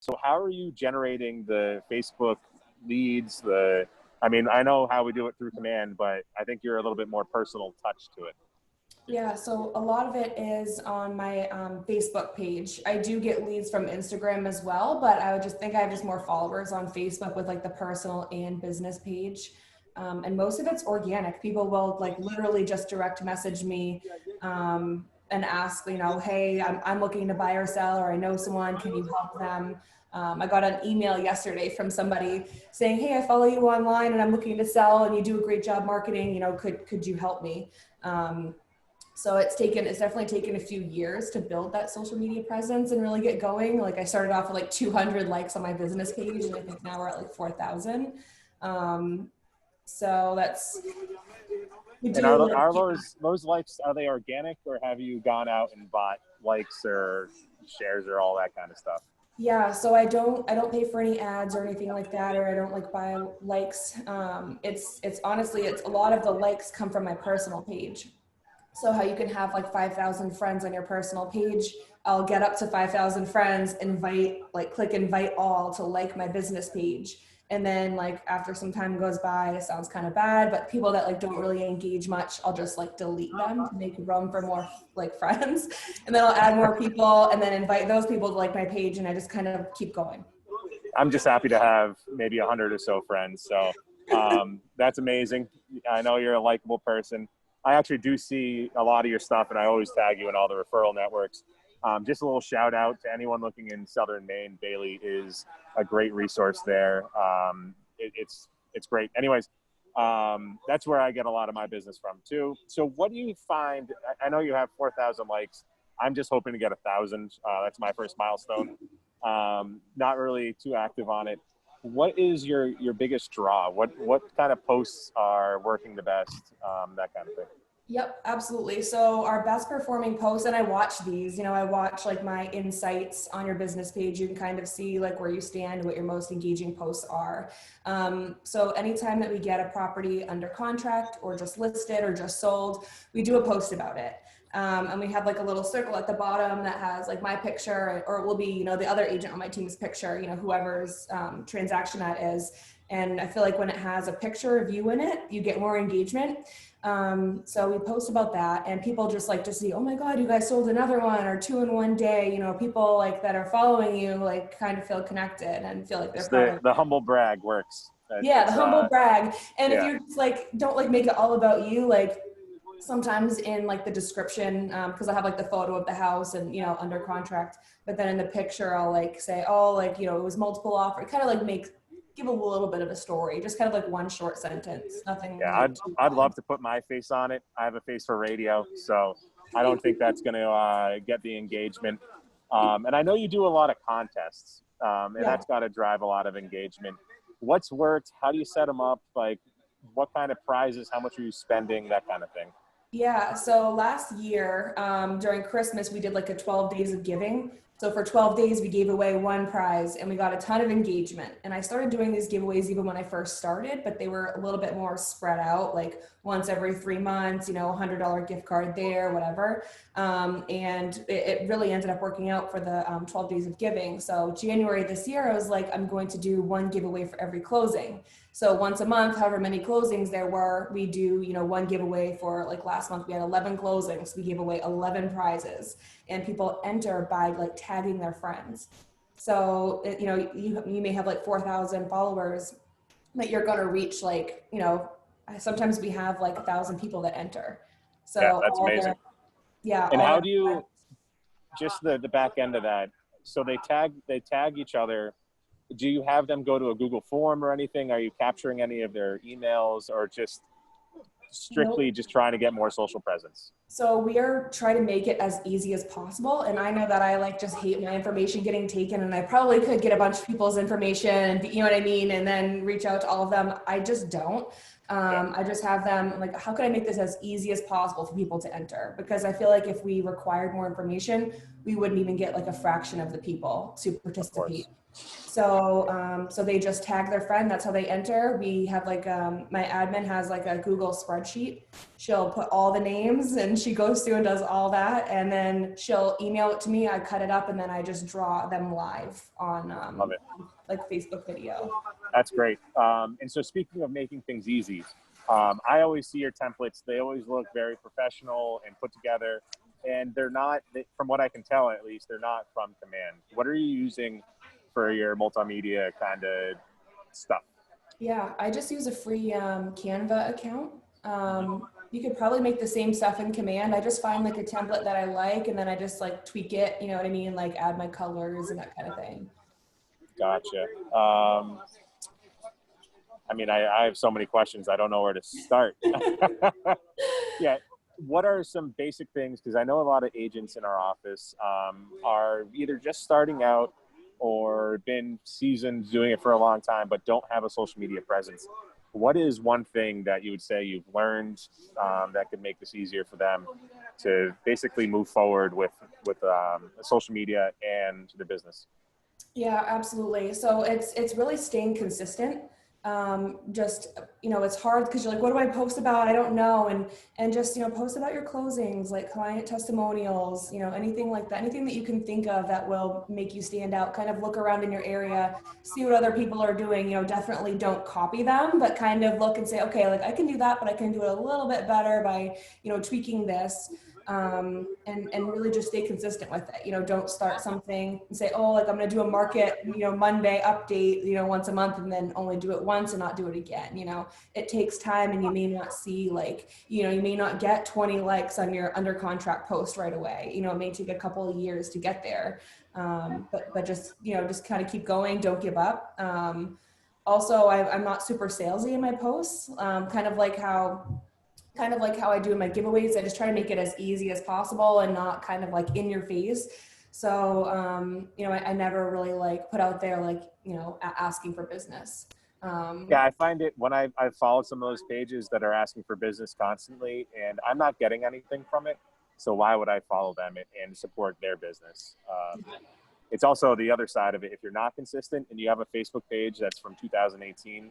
So how are you generating the Facebook leads? I mean, I know how we do it through command, but I think you're a little bit more personal touch to it. Yeah, so a lot of it is on my Facebook page. I do get leads from Instagram as well, but I would just think I have just more followers on Facebook with like the personal and business page. And most of it's organic. People will like literally just direct message me and ask, hey, I'm looking to buy or sell, or I know someone, can you help them? I got an email yesterday from somebody saying, hey, I follow you online and I'm looking to sell and you do a great job marketing, could you help me? So it's definitely taken a few years to build that social media presence and really get going. Like I started off with like 200 likes on my business page, and I think now we're at like 4,000. So we And do like, are those likes, are they organic, or have you gone out and bought likes or shares or all that kind of stuff? yeah, so I don't pay for any ads or anything like that, or I don't like buy likes. It's honestly, it's a lot of the likes come from my personal page. So how you can have like 5,000 friends on your personal page. I'll get up to 5,000 friends, click invite all to like my business page. And then like after some time goes by, it sounds kind of bad, but people that like don't really engage much, I'll just like delete them to make room for more like friends. And then I'll add more people and then invite those people to like my page, and I just kind of keep going. I'm just happy to have maybe 100 or so friends. So that's amazing. I know you're a likable person. I actually do see a lot of your stuff, and I always tag you in all the referral networks. Just a little shout out to anyone looking in Southern Maine. Bailey is a great resource there. It's great. Anyways, that's where I get a lot of my business from too. So what do you find? I know you have 4,000 likes. I'm just hoping to get 1,000. That's my first milestone. Not really too active on it. What is your biggest draw? What kind of posts are working the best? That kind of thing. Yep, absolutely. So our best performing posts, and I watch these, I watch like my insights on your business page. You can kind of see like where you stand, what your most engaging posts are. So anytime that we get a property under contract or just listed or just sold, we do a post about it. And we have like a little circle at the bottom that has like my picture, or it will be, the other agent on my team's picture, whoever's transaction that is. And I feel like when it has a picture of you in it, you get more engagement. So we post about that, and people just like to see, oh my God, you guys sold another one, or 2 in 1 day. People like that are following you, like kind of feel connected and feel like they're part of the humble brag works. Yeah, the humble brag. And if yeah. you're just like, don't like make it all about you, like sometimes in like the description, because I have like the photo of the house and, under contract, but then in the picture, I'll like say, oh, like, it was multiple offer, kind of like give a little bit of a story, just kind of like one short sentence, nothing. Yeah, I'd love to put my face on it. I have a face for radio, so I don't think that's going to get the engagement. And I know you do a lot of contests, and that's got to drive a lot of engagement. What's worked? How do you set them up? Like, what kind of prizes? How much are you spending? That kind of thing. Yeah, so last year during Christmas, we did like a 12 days of giving. So for 12 days, we gave away one prize and we got a ton of engagement. And I started doing these giveaways even when I first started, but they were a little bit more spread out, like once every 3 months, $100 gift card there, whatever. And it really ended up working out for the 12 days of giving. So January this year, I was like, I'm going to do one giveaway for every closing. So once a month, however many closings there were, we do, one giveaway for, like last month, we had 11 closings. We gave away 11 prizes, and people enter by like tagging their friends. So, you may have like 4,000 followers, but you're going to reach like, sometimes we have like 1,000 people that enter. So yeah, that's amazing. And how do you, just the back end of that? So they tag each other. Do you have them go to a Google form or anything? Are you capturing any of their emails, or just strictly just trying to get more social presence? So we are trying to make it as easy as possible. And I know that I like just hate my information getting taken, and I probably could get a bunch of people's information, you know what I mean? And then reach out to all of them. I just don't. I just have them like, how can I make this as easy as possible for people to enter? Because I feel like if we required more information, we wouldn't even get like a fraction of the people to participate. So, so they just tag their friend. That's how they enter. We have like, my admin has like a Google spreadsheet. she'll put all the names and she goes through and does all that. And then she'll email it to me. I cut it up and then I just draw them live on Love it. like Facebook video. That's great. And so speaking of making things easy, I always see your templates. They always look very professional and put together, and they're not, from what I can tell at least, they're not from command. What are you using for your multimedia kind of stuff? Yeah, I just use a free Canva account. You could probably make the same stuff in Command. I just find like a template that I like, and then I just like tweak it, you know what I mean? Like add my colors and that kind of thing. Gotcha. I mean, I have so many questions. I don't know where to start. Yeah. What are some basic things? Because I know a lot of agents in our office are either just starting out or been seasoned doing it for a long time, but don't have a social media presence. What is one thing that you would say you've learned that could make this easier for them to basically move forward with social media and the business? Yeah, absolutely. So it's really staying consistent. Just, you know, it's hard because you're like, what do I post about? I don't know. And just, you know, post about your closings, like client testimonials, you know, anything like that, anything that you can think of that will make you stand out. Kind of look around in your area, see what other people are doing. You know, definitely don't copy them, but kind of look and say, okay, like I can do that, but I can do it a little bit better by, you know, tweaking this. And really just stay consistent with it. You know, don't start something and say, oh, like I'm going to do a market, you know, Monday update, you know, once a month, and then only do it once and not do it again. You know, it takes time, and you may not see, like, you know, you may not get 20 likes on your under contract post right away. You know, it may take a couple of years to get there. But just, you know, just kind of keep going. Don't give up. Also, I'm not super salesy in my posts, kind of like how I do in my giveaways. I just try to make it as easy as possible and not kind of like in your face. So, you know, I never really like put out there, like, you know, asking for business. Yeah, I find it when I've followed some of those pages that are asking for business constantly, and I'm not getting anything from it. So why would I follow them and support their business? It's also the other side of it. If you're not consistent and you have a Facebook page that's from 2018,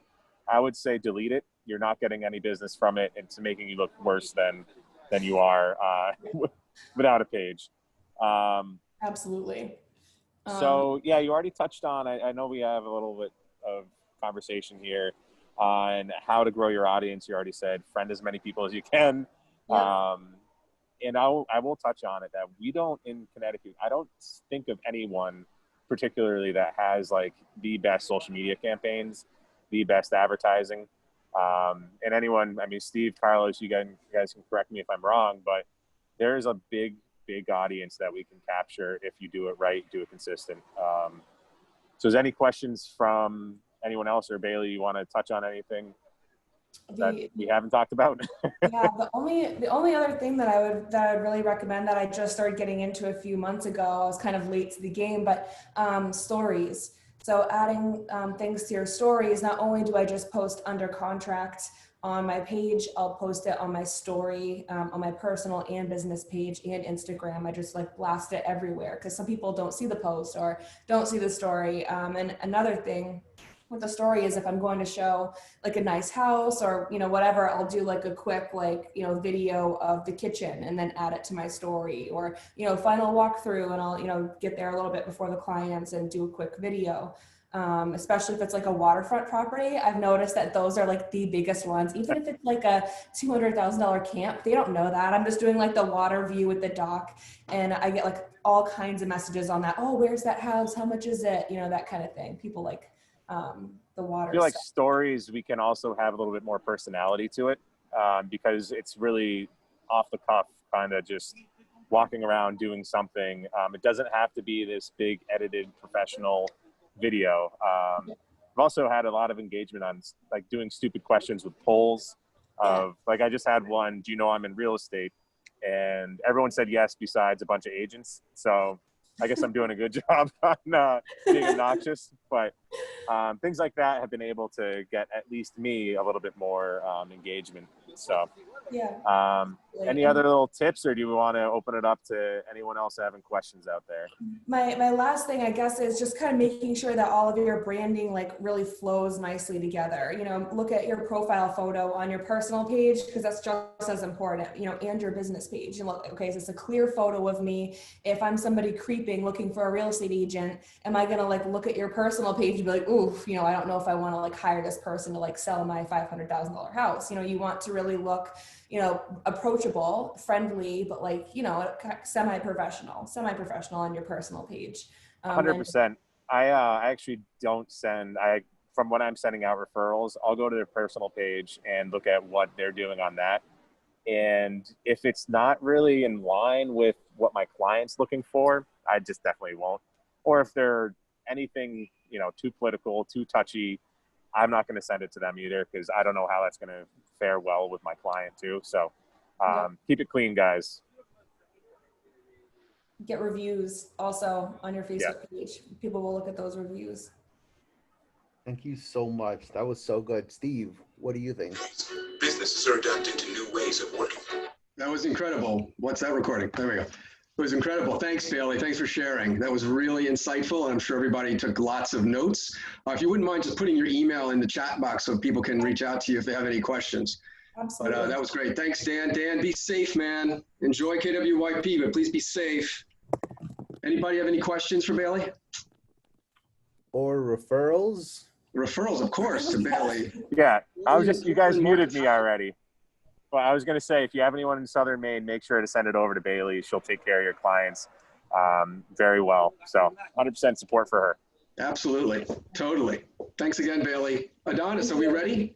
I would say delete it. You're not getting any business from it. It's making you look worse than you are without a page. Absolutely. So yeah, you already touched on, I know we have a little bit of conversation here on how to grow your audience. You already said friend as many people as you can. Yeah. And I will touch on it that we don't, in Connecticut, I don't think of anyone particularly that has like the best social media campaigns, the best advertising. And anyone, I mean, Steve, Carlos, you guys can correct me if I'm wrong, but there's a big audience that we can capture if you do it right, do it consistent. So is any questions from anyone else, or Bailey, you want to touch on anything that we haven't talked about? Yeah, the only other thing that I would really recommend, that I just started getting into a few months ago, I was kind of late to the game, but stories. So adding things to your stories. Not only do I just post under contract on my page, I'll post it on my story, on my personal and business page and Instagram. I just like blast it everywhere because some people don't see the post or don't see the story. And another thing with the story is if I'm going to show like a nice house or, you know, whatever, I'll do like a quick, like, you know, video of the kitchen and then add it to my story, or, you know, final walkthrough, and I'll, you know, get there a little bit before the clients and do a quick video. Especially if it's like a waterfront property. I've noticed that those are like the biggest ones. Even if it's like a $200,000 camp, they don't know that. I'm just doing like the water view with the dock, and I get like all kinds of messages on that. Oh, where's that house? How much is it? You know, that kind of thing. People like the water I feel like stuff. stories, we can also have a little bit more personality to it, because it's really off the cuff, kind of just walking around doing something. It doesn't have to be this big edited professional video. I've also had a lot of engagement on like doing stupid questions with polls of like, I just had one, do you know I'm in real estate? And everyone said yes besides a bunch of agents. So I guess I'm doing a good job on being obnoxious, but things like that have been able to get at least me a little bit more engagement So, Yeah. any other little tips, or do you want to open it up to anyone else having questions out there? My last thing, I guess, is just kind of making sure that all of your branding like really flows nicely together. You know, look at your profile photo on your personal page, because that's just as important, you know, and your business page. And look, okay, so it's a clear photo of me. If I'm somebody creeping looking for a real estate agent, am I gonna like look at your personal page and be like, oof, you know, I don't know if I want to like hire this person to like sell my $500,000 house. You know, you want to really look, you know, approachable, friendly, but like, you know, semi-professional on your personal page. 100%. I actually don't send, from when I'm sending out referrals, I'll go to their personal page and look at what they're doing on that. And if it's not really in line with what my client's looking for, I just definitely won't. Or if they're anything, you know, too political, too touchy, I'm not going to send it to them either, because I don't know how that's going to fare well with my client too. So keep it clean, guys. Get reviews also on your Facebook page. People will look at those reviews. Thank you so much. That was so good. Steve, what do you think? Businesses are adapting to new ways of working. That was incredible. What's that recording? There we go. It was incredible. Thanks, Bailey. Thanks for sharing. That was really insightful, and I'm sure everybody took lots of notes. If you wouldn't mind just putting your email in the chat box so people can reach out to you if they have any questions. Absolutely. But that was great. Thanks, Dan. Dan, be safe, man. Enjoy KWYP, but please be safe. Anybody have any questions for Bailey? Or referrals? Referrals, of course, to Bailey. Yeah, you guys muted me already. Well, I was going to say, if you have anyone in Southern Maine, make sure to send it over to Bailey. She'll take care of your clients very well. So 100% support for her. Absolutely. Totally. Thanks again, Bailey. Adonis, are we ready?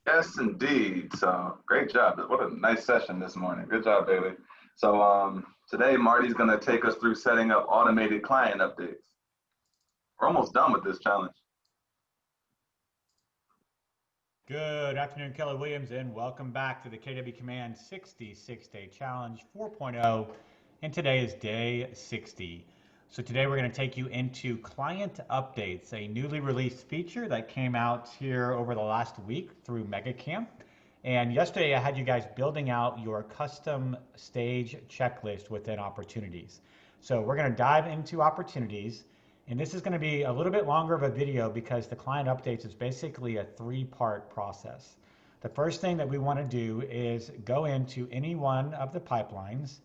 Yes, indeed. So great job. What a nice session this morning. Good job, Bailey. So today, Marty's going to take us through setting up automated client updates. We're almost done with this challenge. Good afternoon, Keller Williams, and welcome back to the KW Command 66-Day Challenge 4.0, and today is day 60. So today we're going to take you into client updates, a newly released feature that came out here over the last week through MegaCamp. And yesterday I had you guys building out your custom stage checklist within Opportunities. So we're going to dive into Opportunities. And this is going to be a little bit longer of a video because the client updates is basically a three-part process. The first thing that we want to do is go into any one of the pipelines,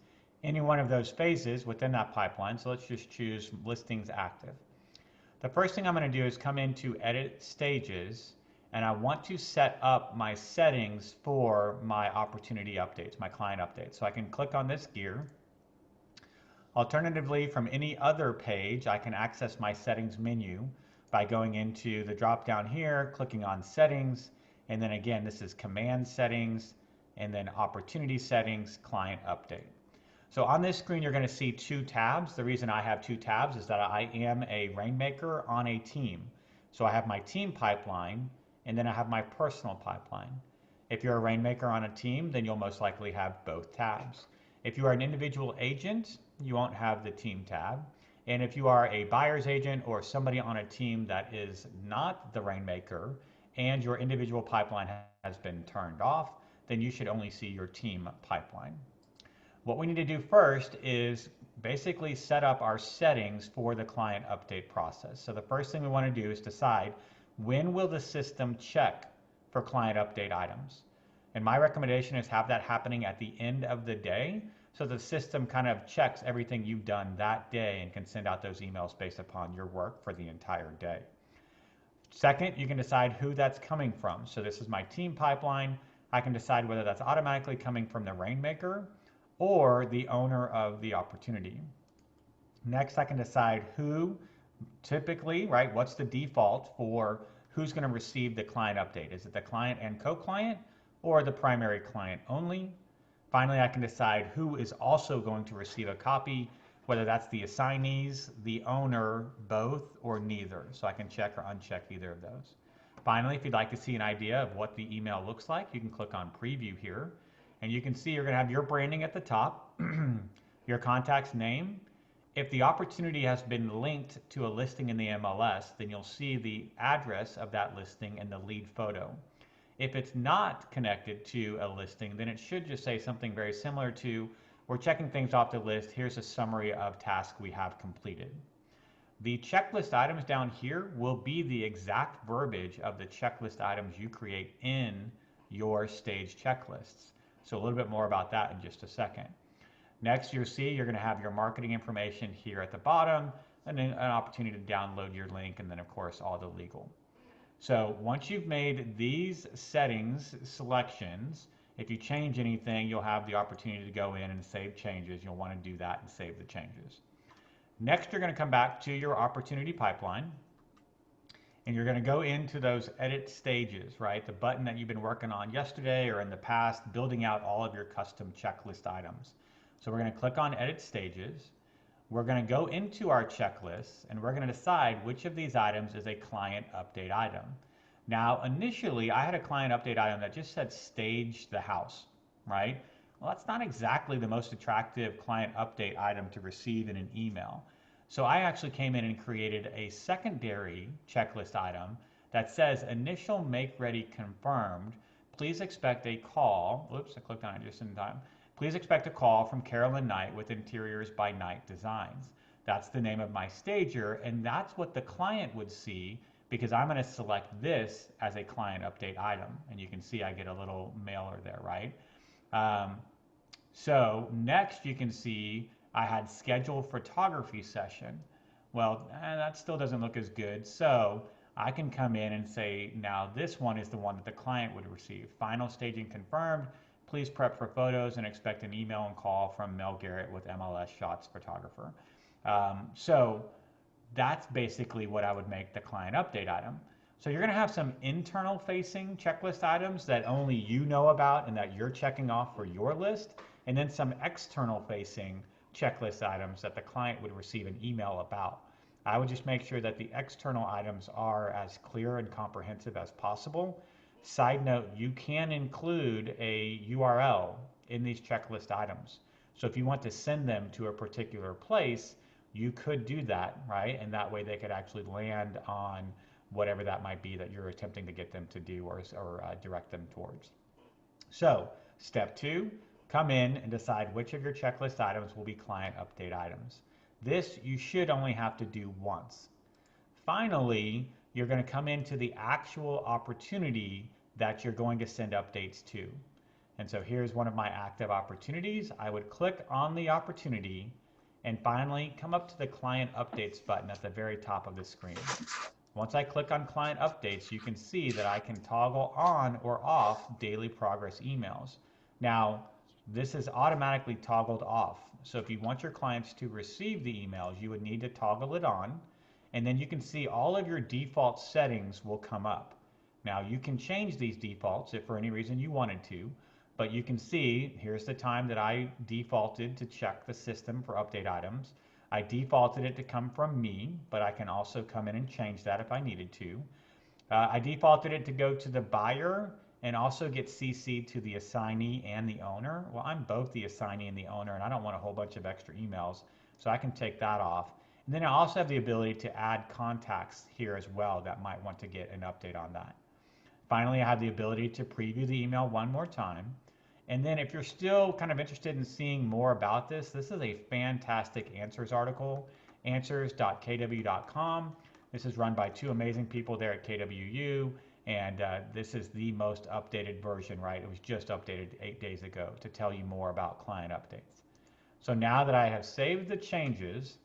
any one of those phases within that pipeline. So let's just choose listings active. The first thing I'm going to do is come into edit stages, and I want to set up my settings for my opportunity updates, my client updates. So I can click on this gear. Alternatively, from any other page, I can access my settings menu by going into the drop down here, clicking on settings, and then again, this is command settings, and then opportunity settings, client update. So on this screen, you're going to see two tabs. The reason I have two tabs is that I am a rainmaker on a team. So I have my team pipeline, and then I have my personal pipeline. If you're a rainmaker on a team, then you'll most likely have both tabs. If you are an individual agent, you won't have the team tab. And if you are a buyer's agent or somebody on a team that is not the rainmaker and your individual pipeline has been turned off, then you should only see your team pipeline. What we need to do first is basically set up our settings for the client update process. So the first thing we want to do is decide, when will the system check for client update items? And my recommendation is have that happening at the end of the day, so the system kind of checks everything you've done that day and can send out those emails based upon your work for the entire day. Second, you can decide who that's coming from. So this is my team pipeline. I can decide whether that's automatically coming from the rainmaker or the owner of the opportunity. Next, I can decide who typically, right, what's the default for who's going to receive the client update? Is it the client and co-client or the primary client only? Finally, I can decide who is also going to receive a copy, whether that's the assignees, the owner, both, or neither. So I can check or uncheck either of those. Finally, if you'd like to see an idea of what the email looks like, you can click on preview here. And you can see you're going to have your branding at the top, your contact's name. If the opportunity has been linked to a listing in the MLS, then you'll see the address of that listing and the lead photo. If it's not connected to a listing, then it should just say something very similar to, we're checking things off the list. Here's a summary of tasks we have completed. The checklist items down here will be the exact verbiage of the checklist items you create in your stage checklists. So a little bit more about that in just a second. Next, you'll see you're going to have your marketing information here at the bottom, and then an opportunity to download your link, and then of course all the legal. So once you've made these settings selections, if you change anything, you'll have the opportunity to go in and save changes. You'll want to do that and save the changes. Next, you're going to come back to your opportunity pipeline, and you're going to go into those edit stages, right? The button that you've been working on yesterday or in the past, building out all of your custom checklist items. So we're going to click on edit stages. We're going to go into our checklists, and we're going to decide which of these items is a client update item. Now, initially, I had a client update item that just said stage the house, right? Well, that's not exactly the most attractive client update item to receive in an email. So I actually came in and created a secondary checklist item that says initial make ready confirmed. Please expect a call. Whoops, I clicked on it just in time. Please expect a call from Carolyn Knight with Interiors by Knight Designs. That's the name of my stager, and that's what the client would see, because I'm going to select this as a client update item. And you can see I get a little mailer there, right? So next you can see I had scheduled photography session. Well, that still doesn't look as good. So I can come in and say, now this one is the one that the client would receive. Final staging confirmed. Please prep for photos and expect an email and call from Mel Garrett with MLS Shots Photographer. So that's basically what I would make the client update item. So you're going to have some internal facing checklist items that only you know about and that you're checking off for your list, and then some external facing checklist items that the client would receive an email about. I would just make sure that the external items are as clear and comprehensive as possible. Side note, you can include a URL in these checklist items. So if you want to send them to a particular place, you could do that, right? And that way they could actually land on whatever that might be that you're attempting to get them to do or direct them towards. So step 2, come in and decide which of your checklist items will be client update items. This you should only have to do once. Finally, you're going to come into the actual opportunity that you're going to send updates to. And so here's one of my active opportunities. I would click on the opportunity and finally come up to the client updates button at the very top of the screen. Once I click on client updates, you can see that I can toggle on or off daily progress emails. Now, this is automatically toggled off. So if you want your clients to receive the emails, you would need to toggle it on, and then you can see all of your default settings will come up. Now you can change these defaults if for any reason you wanted to, but you can see here's the time that I defaulted to check the system for update items. I defaulted it to come from me, but I can also come in and change that if I needed to. I defaulted it to go to the buyer and also get CC'd to the assignee and the owner. Well, I'm both the assignee and the owner, and I don't want a whole bunch of extra emails, so I can take that off. And then I also have the ability to add contacts here as well that might want to get an update on that. Finally, I have the ability to preview the email one more time. And then if you're still kind of interested in seeing more about this, this is a fantastic answers article, answers.kw.com. This is run by 2 amazing people there at KWU, and this is the most updated version, right? It was just updated 8 days ago to tell you more about client updates. So now that I have saved the changes,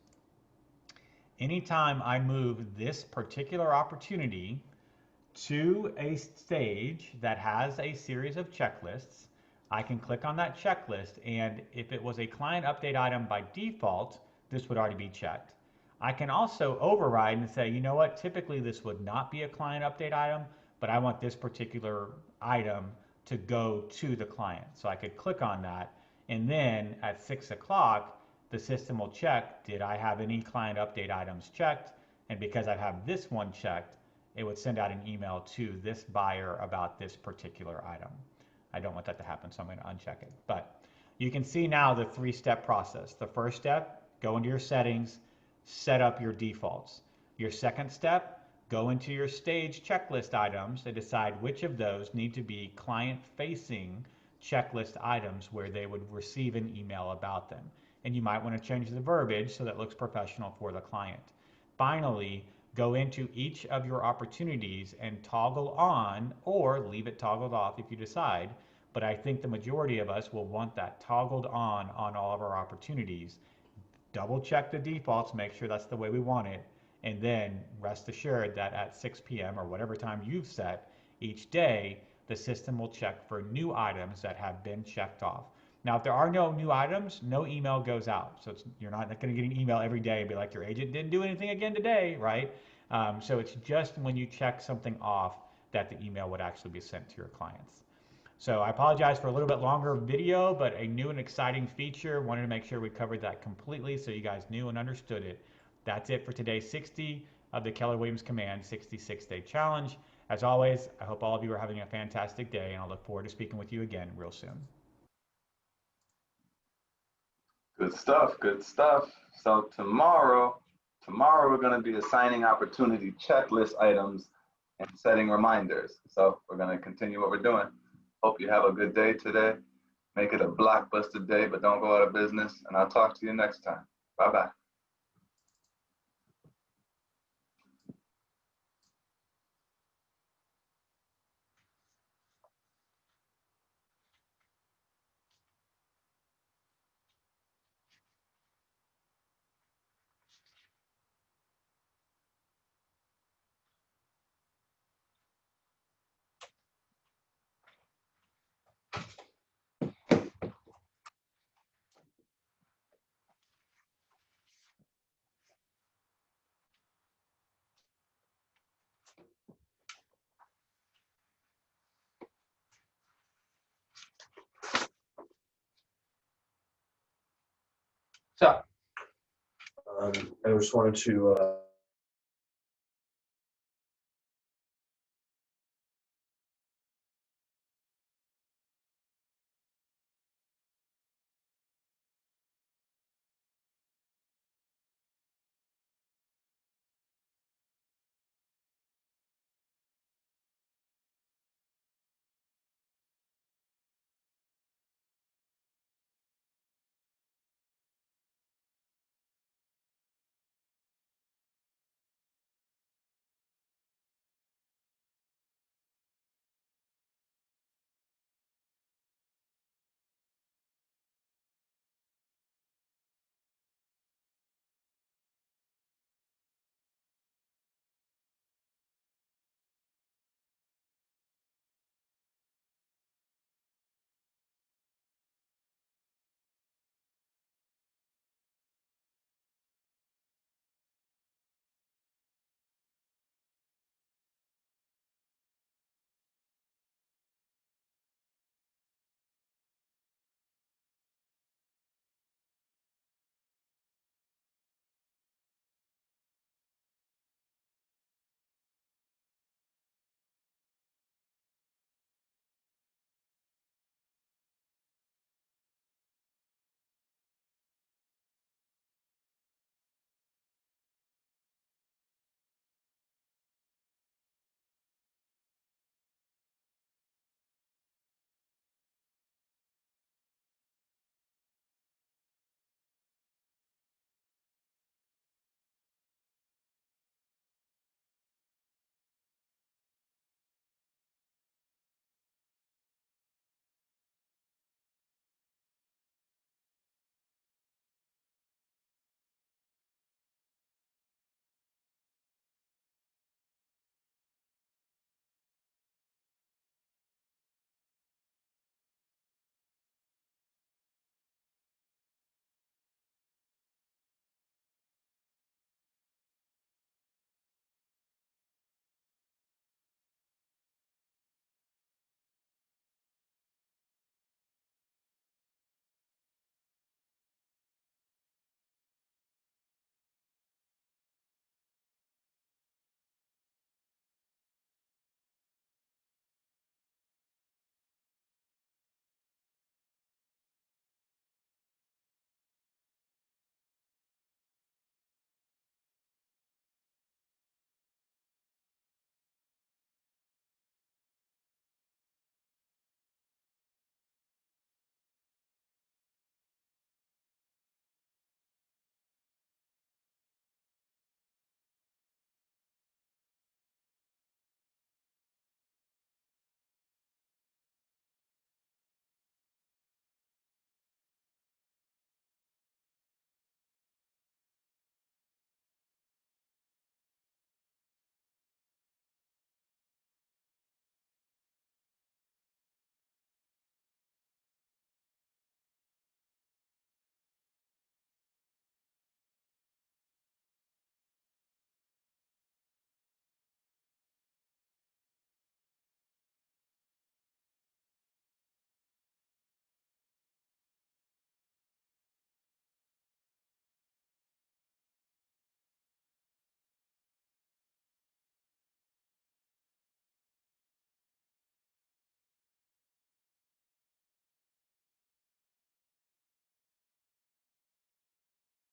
anytime I move this particular opportunity to a stage that has a series of checklists, I can click on that checklist, and if it was a client update item by default, this would already be checked. I can also override and say, you know what, typically this would not be a client update item, but I want this particular item to go to the client. So I could click on that, and then at 6 o'clock, the system will check, did I have any client update items checked? And because I have this one checked, it would send out an email to this buyer about this particular item. I don't want that to happen, so I'm going to uncheck it. But you can see now the 3-step process. The first step, go into your settings, set up your defaults. Your second step, Go into your stage checklist items and decide which of those need to be client-facing checklist items where they would receive an email about them. And you might want to change the verbiage so that it looks professional for the client. Finally, go into each of your opportunities and toggle on or leave it toggled off if you decide. But I think the majority of us will want that toggled on all of our opportunities. Double check the defaults, make sure that's the way we want it, and then rest assured that at 6 p.m. or whatever time you've set each day, the system will check for new items that have been checked off. Now, if there are no new items, no email goes out. So you're not going to get an email every day and be like, your agent didn't do anything again today, right? So it's just when you check something off that the email would actually be sent to your clients. So I apologize for a little bit longer video, but a new and exciting feature. Wanted to make sure we covered that completely so you guys knew and understood it. That's it for today's 60 of the Keller Williams Command 66-Day Challenge. As always, I hope all of you are having a fantastic day, and I look forward to speaking with you again real soon. Good stuff, good stuff. So tomorrow we're going to be assigning opportunity checklist items and setting reminders. So we're going to continue what we're doing. Hope you have a good day today. Make it a blockbuster day, but don't go out of business. And I'll talk to you next time. Bye-bye. So, I just wanted to